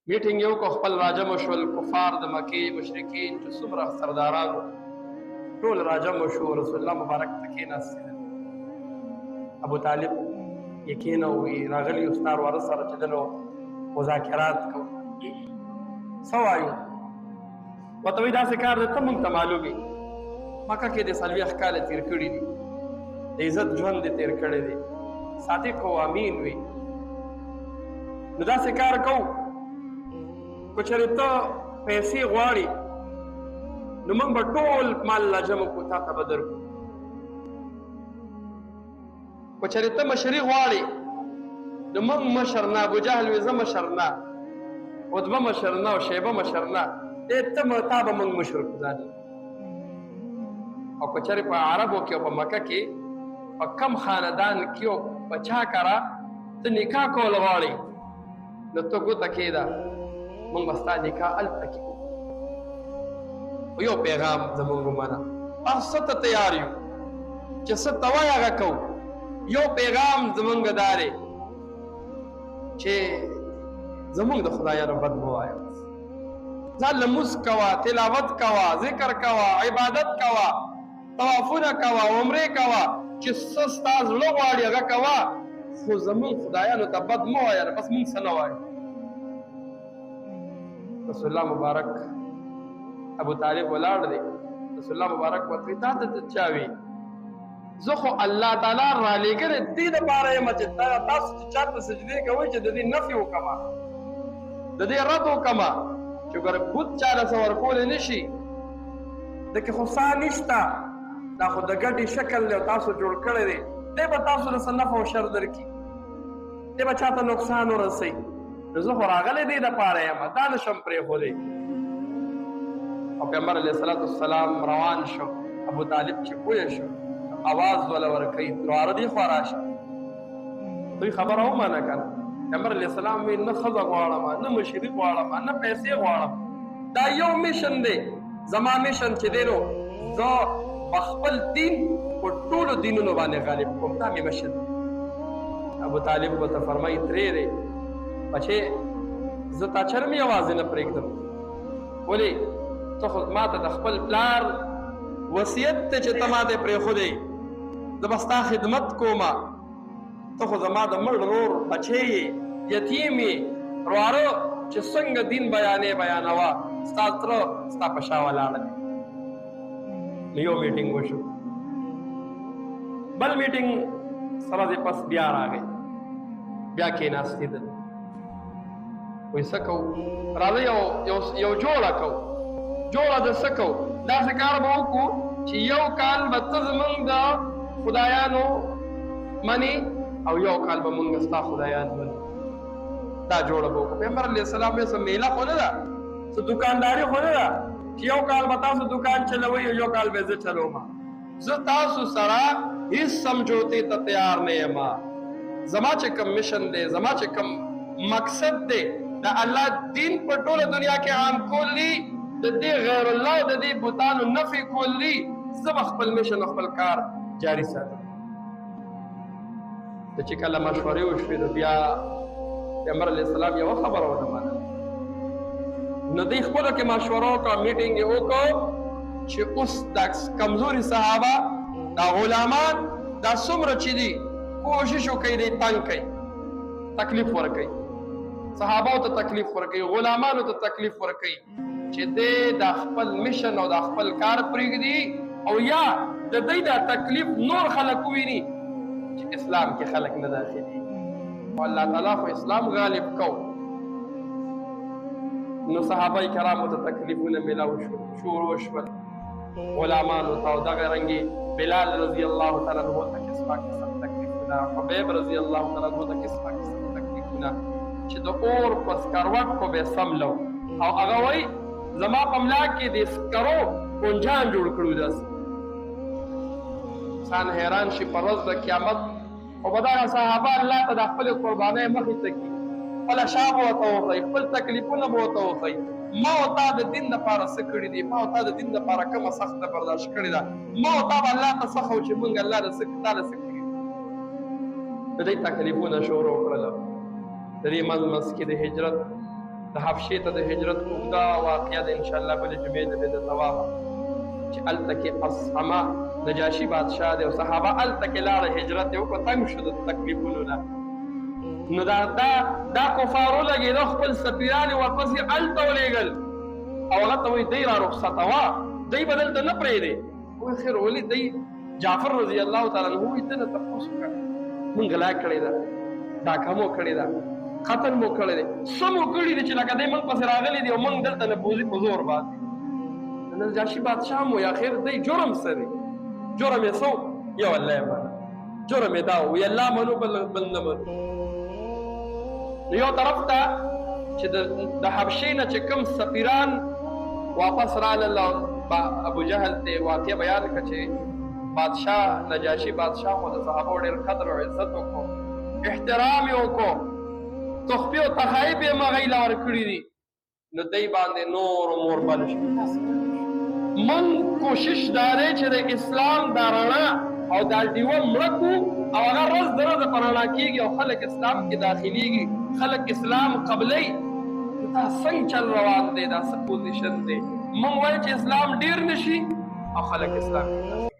میټینګ یو کو خپل راجم شول کفار د مکې مشرکین چې څومره سردارانو ټول راجم شو. رسول الله مبارک تکې ناست ابو طالب یقینا وی راغلی استاد ور سره چې دنو مذاکرات کو سوایو وته دا څه کار ته مونږ ته معلومي مکه کې د سلوي احکال تیر کړی دي د عزت ژوند دې تیر کړی دی صادق او امین وي نو دا څه کار کو کو چېرې ته پیسې غواړي نو موږ به ټول مال لا جمع کو تا ته به درکړو کو چېرې ته مشري غواړي نو موږ مشر نه ابو جهل وي زه مشر نه عتبه مشر نه او شیبه مشر نه ته تا به موږ مشر کړو او کو چېرې په عربو کې او په مکه کې په کم خاندان کې او په چا کرا ته نکاح کول غواړي نو ته ګوته کېده موږ به ستا نکاح هلته کې کوو یو پیغام زموږ ومنه هر څه ته تیار یو چې څه ته وایې هغه کوو یو پیغام زموږ دا دی چې زموږ د خدایانو بد مه وایه ځان لمونځ کوه تلاوت کوه ذکر کوه عبادت کوه طوافونه کوه عمرې کوه چې څه ستا زړه غواړي هغه کوه خو زموږ خدایانو ته بد مه وایه بس موږ څه نه وایو رسول الله مبارک ابو طالب ولاړ دی رسول الله مبارک ورته تا ته چا وي زه خو الله تعالی را لېږلی دې دپاره یم چې تاسو چې چاته سجدې کوئ چې د دې نفي وکړمه د دې رد وکړمه چې ګوره بت چاله څه ورکولی نه شي دکې خو سا نشته دا خو د ګډې شکل دی او تاسو جوړ کړی دی دی به تاسو له څه نفع او شر درکړي دی به چاته نقصان ورسوي نو زه خو راغلی دی دپاره یم دا نشم پرېښودی او پیغمبر علیه الصلاة والسلام روان شو ابو طالب چې پوه شو اواز ولا ورکوي ترواره دې خوا راشه دوی خبره ومنه که نه پیغمبر علیه السلام وایي نه ښځه غواړم نه مشري غواړم نه پیسې غواړم دا یو میشن دی زما میشن چې دی نو زه په خپل دین په ټولو دینونو باندې غالب کوم دا مې مشن دی ابو طالب ورته فرمایي ترې دی بچې زه تا چرم یوازې نه پرېږدم ولې ته خو ما ته د خپل پلار وصیت دی چې ته ما ته پرېښودی زه به ستا خدمت کومه ته خو زما د مړ ورور بچی یې یتیم یې ورواره چې څنګه دین بیانوه ستا تره ستا په شا ولاړه دی نو یو میټینګ وشو بل میټینګ سره دې پس بیا راغی بیا کېناستېدل وایي څه کوو راځئ یو جوړه کوو جوړه د څه کوو داسې کار به وکړو چې یو کال به ته زموږ د خدایانو منې او یو کال به مونږ ستا خدایان منو دا جوړه به وکړو پیغمبر علیه السلام یې څه میله خو نه ده څه دوکانداري خو نه ده چې یو کال به تاسو دوکان چلوئ او یو کال به زه چلوم زه تاسو سره هېڅ سمجھوتې ته تیار نه یم زما چې کوم مشن دی زما چې کوم مقصد دی د الله دین په ټوله دنیا کې عام کول دي د دې غیر الله د دې بتانو نفي کول دي زه به خپل مشن او خپل کار جاري ساتم ته چې کله مشورې وشوې نو بیا پیغمبر علیه السلام یوه خبره ونه منله نو دوی خپلو کې مشوره وکړه میټینګ یې وکړو چې اوس دا کمزوري صحابه دا غلامان دا څومره چې دي کوشش وکړئ دی تنګ کړئ تکلیف ورکړئ صحابو ته تکلیف ورکړئ غلامانو ته تکلیف ورکړئ چې دی دا خپل مشن او دا خپل کار پرېږدي او یا د دوی دا تکلیف نور خلک وویني چې اسلام کې خلک نه داخلي او الله تعالی خو اسلام غالب کو نو صحابه کرامو ته تکلیفونه میلاو شروع شول غلامانو ته او دغه رنګې بلال رضی الله تعالی عنه ته قسمه قسم تکلیفونه حبیب رضی الله تعالی عنه ته قسمه قسم تکلیفونه چې د اور په سکروټ خو به سملو او هغه وایي زما په ملا کې د سکرو کنجان جوړ کړو داسې انسان حیران شي په ورځ د قیامت او به دغه صحابه الله ته د خپلې قربانۍ مخې ته کړي خپله شا به ورته وښایي خپل تکلیفونه به ورته وښایي ما او تا د دین دپاره څه کړي دي ما او تا د دین دپاره کومه سخته برداشت کړې ده ما او تا به الله ته څه ښو چې مونږ الله تا له څه کړي د دې تکلیفونه شروع کړله د دې منځ کې د هجرت د حبشې ته د هجرت اوږده واقعه ده انشاءالله بلې جمعې ته به درته وایم چې هلته کې اصحمه نجاشي بادشاه دی او صحابه هلته کې لاړه هجرت یې وکړه تنګ شو د تکلیفونو نه نو دا کفارو لګېده خپل سفیران یې ورپسې هلته ولېږل او هغه ته وایي دی را رخصتوه دی به دلته نه پرېږدې وایي خیر ولې دی جعفر رضی الله تعالی عنه وایي ته نه تپوس وکړه مونږ غلا کړې ده ډاکه مو کړې ده قتل مو کړی دی څه مو کړي دي چې لکه دی موږ پسې راغلی دی او موږ دلته نفوذي په زور باندې نجاشي بادشاه مو یا خیر دی جرم څه دی جرم یې څه یو الله یې منه جرم یې دا و وی الله منو بل نه منو یو طرف ته چې د حبشې نه چې کوم سفیران واپس رالل ابو جهل ته واقع بیان کړه چې بادشاه نجاشي بادشاه خو د صحابو ډېر قدر او عزت وکړو احترام یې وکړو تخفی او تخایف یې مغی له ورکړي دي نو دی باندې نور و مور بل شي من کوشش دا دی چې د اسلام دا رڼا او دا ډیوه مړه کړو او هغه ورځ د ورځې په رڼا کېږي او خلک اسلام کې داخلېږي خلک اسلام قبلوي دا څنګه چل روان دی دا څه پوزیشن دی موږ وایو چې اسلام ډېر نه شي او خلک اسلام کې